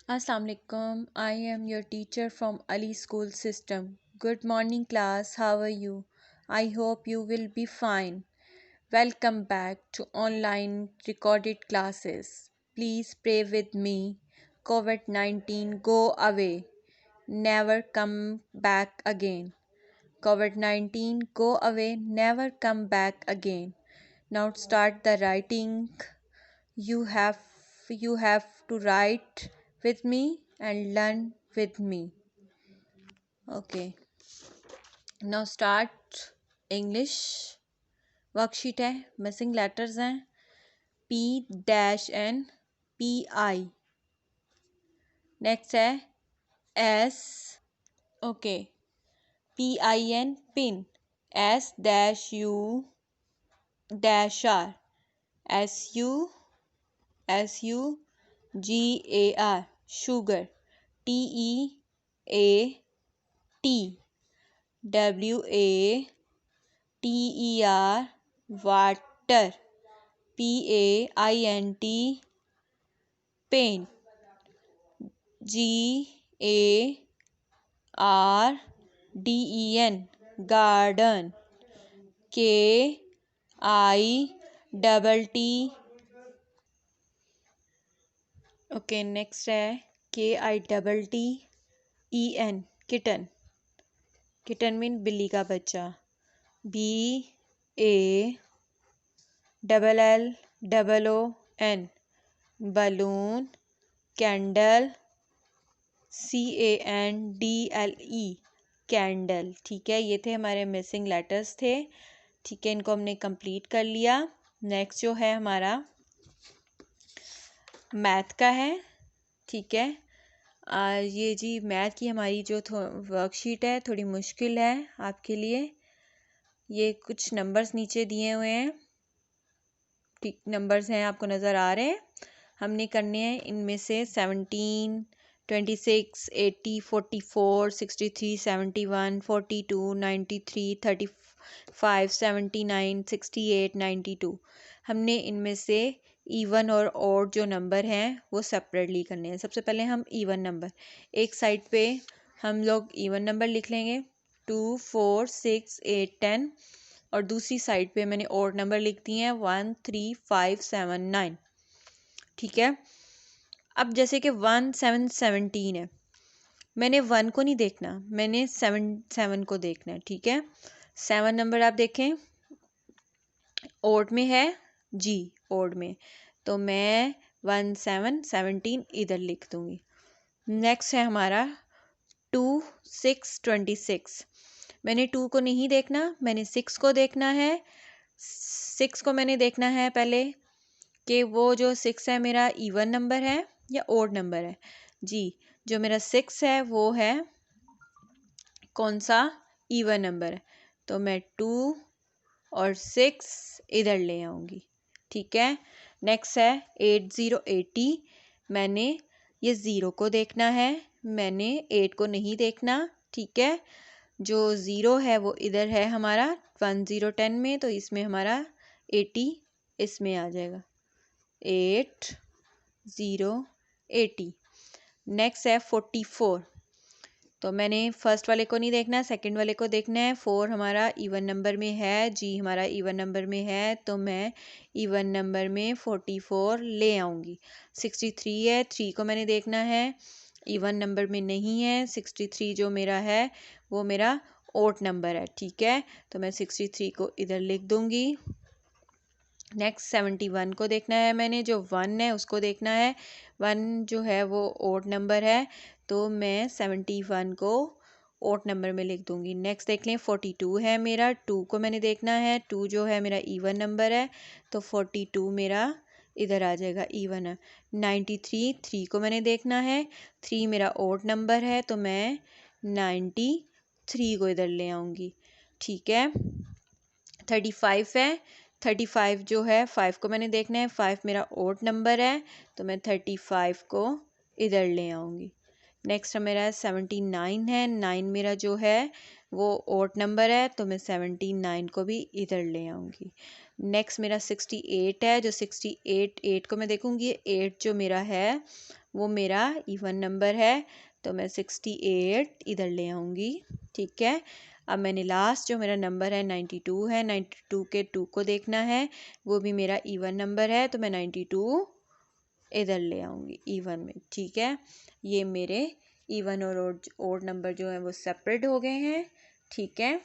Assalamu alaikum. I am your teacher from Ali School System. Good morning, class. How are you? I hope you will be fine. Welcome back to online recorded classes. Please pray with me. COVID 19 go away. Never come back again. COVID 19 go away. Never come back again. Now start the writing. You have you have to write with me and learn with me. Okay. Now start English. Worksheet है, missing letters हैं P dash N PI. Next है S. Okay. PIN pin. S dash U dash R. SUGAR sugar. TEAT WATER water. PAINT paint. GARDEN garden. KITT. Okay next है KITTEN kitten. Kitten mean बिल्ली का बच्चा. BALLON balloon. Candle. CANDLE candle. ठीक है, ये थे हमारे मिसिंग लेटर्स थे. ठीक है, इनको हमने कंप्लीट कर लिया. नेक्स्ट जो है हमारा मैथ का है. ठीक है, ये जी मैथ की हमारी जो वर्कशीट है थोड़ी मुश्किल है आपके लिए. ये कुछ नंबर्स नीचे दिए हुए हैं. ठीक नंबर्स हैं, आपको नज़र आ रहे हैं. हमने करने हैं इनमें से 17, 26, 80, 44, 63, 71, 42, 93, 35, 79, 68, 92. हमने इनमें से इवन और ऑड जो नंबर हैं वो सेपरेटली करने हैं. सबसे पहले हम इवन नंबर एक साइड पे हम लोग इवन नंबर लिख लेंगे 2, 4, 6, 8, 10. और दूसरी साइड पे मैंने ऑड नंबर लिख दिए हैं 1, 3, 5, 7, 9. ठीक है, अब जैसे कि 1, 7, 17 है. मैंने 1 को नहीं देखना, मैंने 7 को देखना है. ठीक है, 7 नंबर आप देखें ओड में है जी, ओड में, तो मैं 1, 7, 17 इधर लिख दूंगी. नेक्स्ट है हमारा 2, 6, 26. मैंने 2 को नहीं देखना, मैंने 6 को देखना है. 6 को मैंने देखना है पहले कि वो जो 6 है मेरा इवन नंबर है या ओड नंबर है. जी, जो मेरा 6 है वो है कौन सा इवन नंबर है, तो मैं 2 और 6 इधर ले आऊँगी. ठीक है, नेक्स्ट है 8080. मैंने ये 0 को देखना है, मैंने 8 को नहीं देखना. ठीक है, जो 0 है वो इधर है हमारा 1, 0, 10 में, तो इसमें हमारा 80 इसमें आ जाएगा. 8, 0, 80. नेक्स्ट है 44. तो मैंने फर्स्ट वाले को नहीं देखना, सेकंड वाले को देखना है. 4 हमारा इवन नंबर में है, जी हमारा इवन नंबर में है, तो मैं इवन नंबर में 44 ले आऊँगी. 63 है, 3 को मैंने देखना है, इवन नंबर में नहीं है. 63 जो मेरा है वो मेरा ओड नंबर है. ठीक है, तो मैं 63 को इधर लिख दूँगी. नेक्स्ट 71 को देखना है, मैंने जो 1 है उसको देखना है. 1 जो है वो ओड नंबर है, तो मैं 71 को ओड नंबर में लिख दूंगी. नेक्स्ट देख लें 42 है मेरा, 2 को मैंने देखना है. 2 जो है मेरा इवन नंबर है, तो 42 मेरा इधर आ जाएगा, इवन है. 93, 3 को मैंने देखना है. 3 मेरा ओड नंबर है, तो मैं 93 को इधर ले आऊँगी. ठीक है, 35 है. 35 जो है 5 को मैंने देखना है, 5 मेरा ओड नंबर है, तो मैं 35 को इधर ले आऊँगी. नेक्स्ट मेरा 79 है. 9 मेरा जो है वो ओड नंबर है, तो मैं 79 को भी इधर ले आऊँगी. नेक्स्ट मेरा 68 है. जो 68 8 को मैं देखूँगी, 8 जो मेरा है वो मेरा इवन नंबर है, तो मैं 68 इधर ले आऊँगी। ठीक है, अब मैंने लास्ट जो मेरा नंबर है 92 है, 92 के 2 को देखना है, वो भी मेरा इवन नंबर है, तो मैं 92 इधर ले आऊँगी इवन में। ठीक है, ये मेरे इवन और ओड नंबर जो हैं वो सेपरेट हो गए हैं। ठीक है,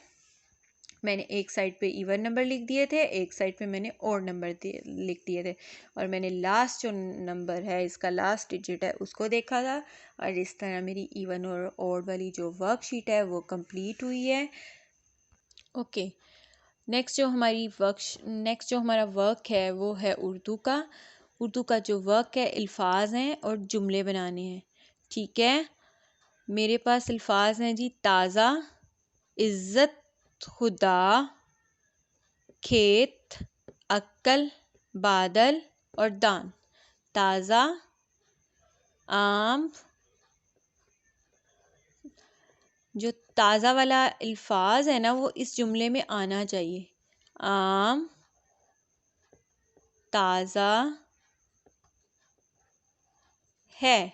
मैंने एक साइड पे इवन नंबर लिख दिए थे, एक साइड पे मैंने ओड नंबर लिख दिए थे, और मैंने लास्ट जो नंबर है, इसका लास्ट डिजिट है, उसको देखा था। और इस तरह मेरी इवन और ओड वाली जो वर्कशीट है वो कंप्लीट हुई है। ओके, नेक्स्ट जो हमारा वर्क है वो है उर्दू का। उर्दू का जो वर्क है, अल्फाज हैं और जुमले बनाने हैं। ठीक है, मेरे पास अल्फाज हैं जी, ताज़ा, इज़्ज़त, खुदा, खेत, अक्ल, बादल और दान। ताज़ा, आम, जो ताज़ा वाला अल्फाज है ना वो इस जुमले में आना चाहिए। आम, ताज़ा है।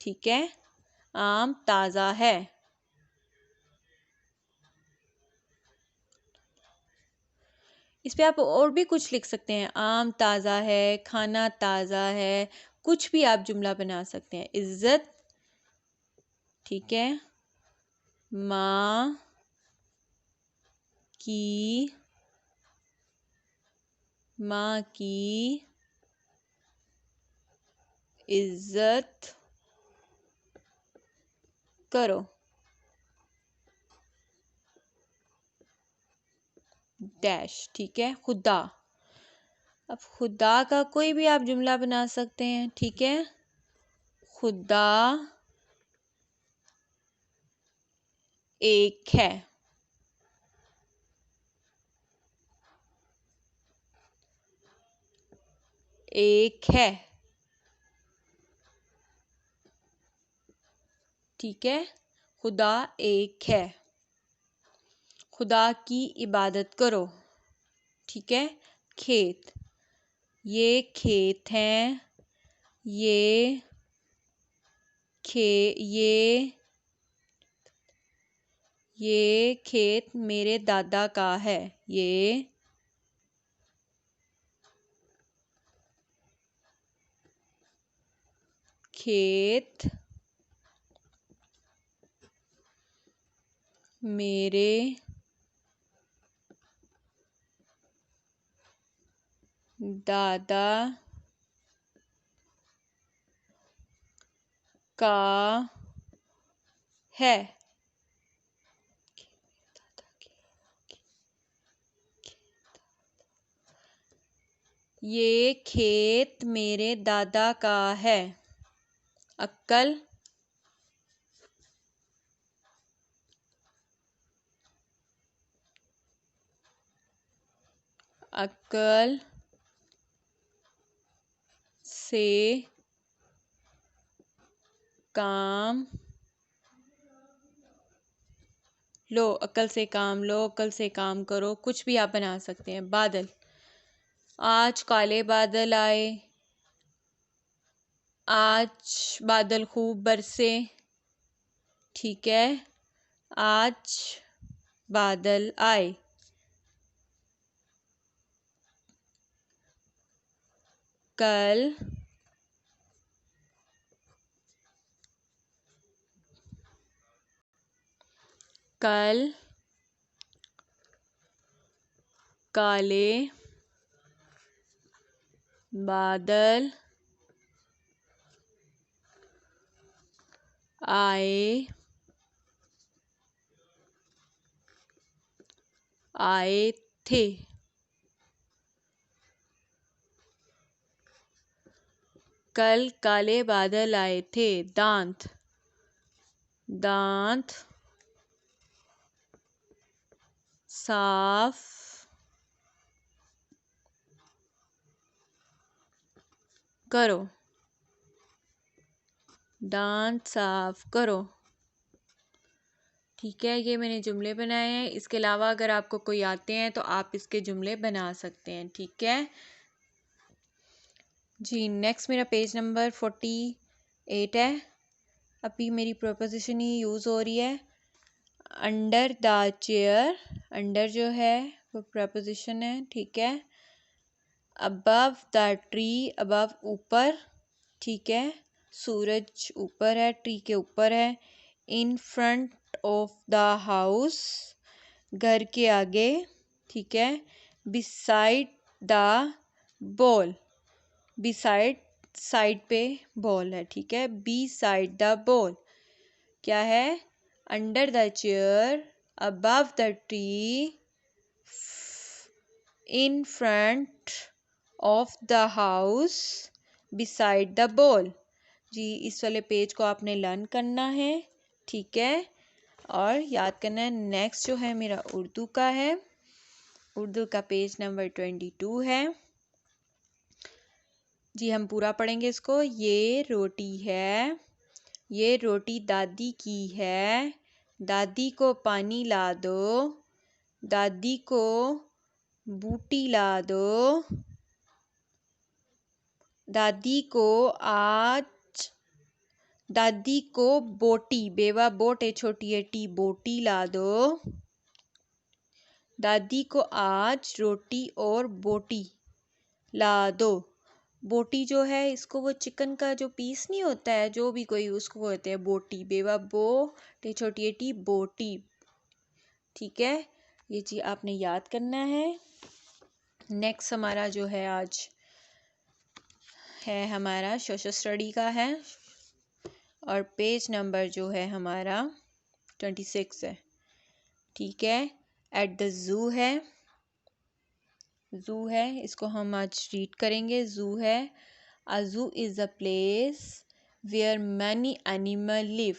ठीक है, आम ताज़ा है। इस पे आप और भी कुछ लिख सकते हैं, आम ताज़ा है, खाना ताज़ा है, कुछ भी आप जुमला बना सकते हैं। इज़्ज़त, ठीक है, माँ की इज़्ज़त करो। डैश। ठीक है, खुदा, अब खुदा का कोई भी आप जुमला बना सकते हैं। ठीक है, खुदा एक है। एक है। ठीक है, खुदा एक है। खुदा की इबादत करो। ठीक है, खेत, ये खेत हैं, ये खेत मेरे दादा का है। ये खेत मेरे दादा का है। ये खेत मेरे दादा का है। अक्ल, अक्ल से काम लो, अक्ल से काम लो, अक्ल से काम करो, कुछ भी आप बना सकते हैं। बादल, आज काले बादल आए, आज बादल खूब बरसे। ठीक है, आज बादल आए। कल काले बादल आए थे। कल काले बादल आए थे। दांत साफ करो। दांत साफ करो। ठीक है, ये मैंने जुमले बनाए हैं। इसके अलावा अगर आपको कोई आते हैं तो आप इसके जुमले बना सकते हैं। ठीक है, जी नेक्स्ट मेरा पेज नंबर 48 है। अभी मेरी प्रोपोजिशन ही यूज़ हो रही है। अंडर द चेयर, अंडर जो है वो प्रोपोजिशन है, ठीक है। अबव द ट्री, अबव ऊपर, ठीक है। सूरज ऊपर है, ट्री के ऊपर है। In front of the house, घर के आगे, ठीक है। Beside the ball, beside side पे बॉल है, ठीक है। बी साइड द बॉल क्या है? Under the chair, above the tree, in front of the house, beside the ball. जी इस वाले पेज को आपने लर्न करना है, ठीक है, और याद करना है। नेक्स्ट जो है मेरा उर्दू का है। उर्दू का पेज नंबर 22 है। जी हम पूरा पढ़ेंगे इसको। ये रोटी है, ये रोटी दादी की है, दादी को पानी ला दो, दादी को बूटी ला दो, दादी को आज, दादी को बोटी, बेवा बोट है, छोटी है टी, बोटी ला दो, दादी को आज रोटी और बोटी ला दो। बोटी जो है इसको वो चिकन का जो पीस नहीं होता है, जो भी कोई उसको बोलते हैं बोटी, बेवा बो टे छोटी है टी, बोटी, ठीक है। ये चीज़ आपने याद करना है। नेक्स्ट हमारा जो है आज है हमारा सोशल स्टडी का है, और पेज नंबर जो है हमारा 26 है, ठीक है। एट द ज़ू है, ज़ू है, इसको हम आज रीड करेंगे। ज़ू है, a zoo is a place where many animal live.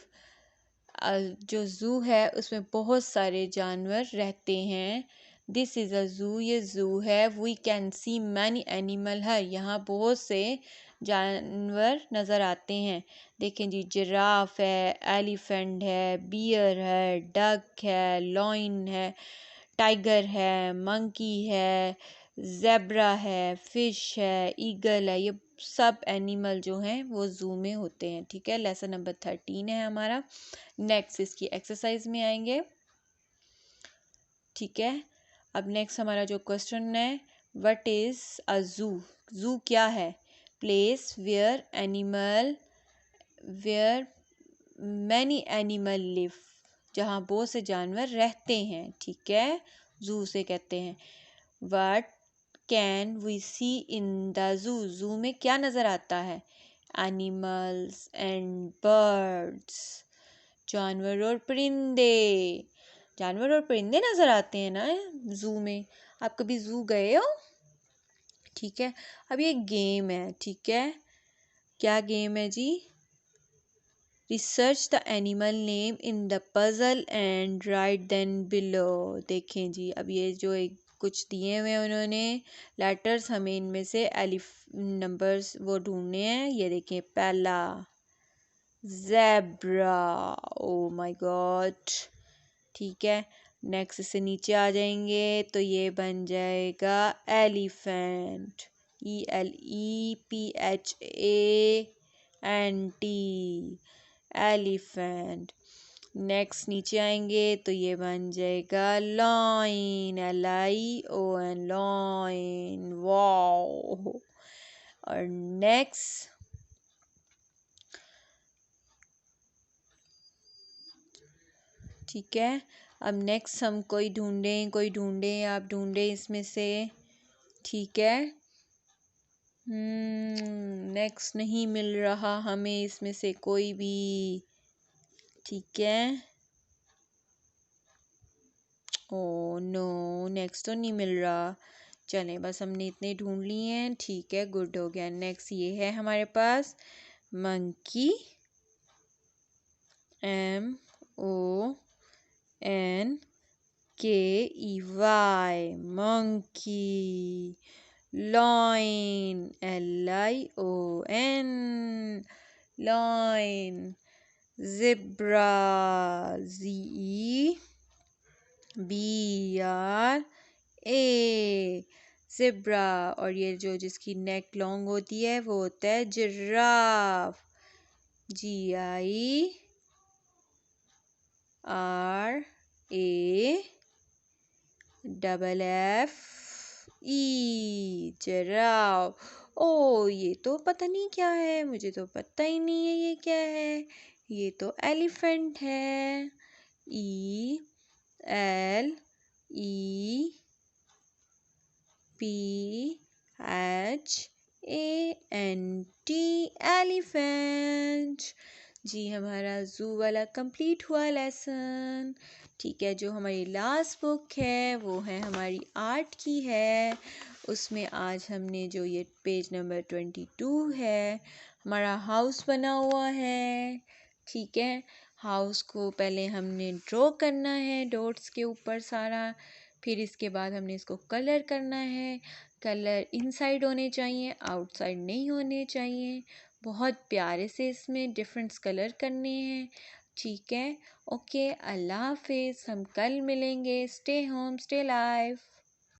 जो ज़ू है उसमें बहुत सारे जानवर रहते हैं। दिस इज़ अ ज़ू, ये ज़ू है। We can see many animal है, यहाँ बहुत से जानवर नज़र आते हैं। देखें जी, जिराफ है, एलिफेंट है, बियर है, डक है, लॉइन है, टाइगर है, मंकी है, ज़ेब्रा है, फिश है, ईगल है। ये सब एनिमल जो हैं वो ज़ू में होते हैं, ठीक है। लेसन नंबर 13 है हमारा। नेक्स्ट इसकी एक्सरसाइज में आएंगे, ठीक है। अब नेक्स्ट हमारा जो क्वेश्चन है, what is a zoo? Zoo क्या है? Place where animal, where many animal live, जहाँ बहुत से जानवर रहते हैं, ठीक है, ज़ू से कहते हैं। What can we see in the zoo? Zoo में क्या नज़र आता है? एनिमल्स एंड बर्ड्स, जानवर और परिंदे, जानवर और परिंदे नज़र आते हैं ना ज़ू में। आप कभी ज़ू गए हो? ठीक है। अब ये गेम है, ठीक है। क्या गेम है जी? Research the animal name in the puzzle and write then below. देखें जी, अब ये जो एक कुछ दिए हुए हैं उन्होंने लेटर्स, हमें इनमें से एलिफ नंबर्स वो ढूंढने हैं। ये देखें, पहला ज़ेब्रा, ओ माय गॉड, ठीक है। नेक्स्ट से नीचे आ जाएंगे तो ये बन जाएगा एलिफेंट, ELEPHANT, एलिफेंट। नेक्स्ट नीचे आएंगे तो ये बन जाएगा लॉइन, LION, लॉइन, वाओ। और नेक्स्ट, ठीक है। अब नेक्स्ट हम कोई ढूंढें, कोई ढूंढें, आप ढूंढें इसमें से, ठीक है। नेक्स्ट नहीं मिल रहा हमें इसमें से कोई भी, ठीक है। ओ नो, नेक्स्ट तो नहीं मिल रहा। चलें, बस हमने इतने ढूंढ लिए हैं, ठीक है, गुड हो गया। नेक्स्ट ये है हमारे पास monkey, MONKEY, monkey, loin, LION, loin, zebra, ZEBRA, zebra. और ये जो जिसकी नेक लॉन्ग होती है वो होता है जिराफ। GIRAFFE giraffe. ओ ये तो पता नहीं क्या है, मुझे तो पता ही नहीं है ये क्या है। ये तो एलिफेंट है। ELEPHANT elephant. जी हमारा ज़ू वाला कंप्लीट हुआ लेसन। ठीक है, जो हमारी लास्ट बुक है वो है हमारी आर्ट की है। उसमें आज हमने जो ये पेज नंबर 22 है, हमारा हाउस बना हुआ है। ठीक है, हाउस को पहले हमने ड्रॉ करना है डॉट्स के ऊपर सारा, फिर इसके बाद हमने इसको कलर करना है। कलर इनसाइड होने चाहिए, आउटसाइड नहीं होने चाहिए। बहुत प्यारे से इसमें डिफरेंट कलर करने हैं। ठीक है, ओके, अल्लाह हाफिज़। हम कल मिलेंगे। Stay home, stay life.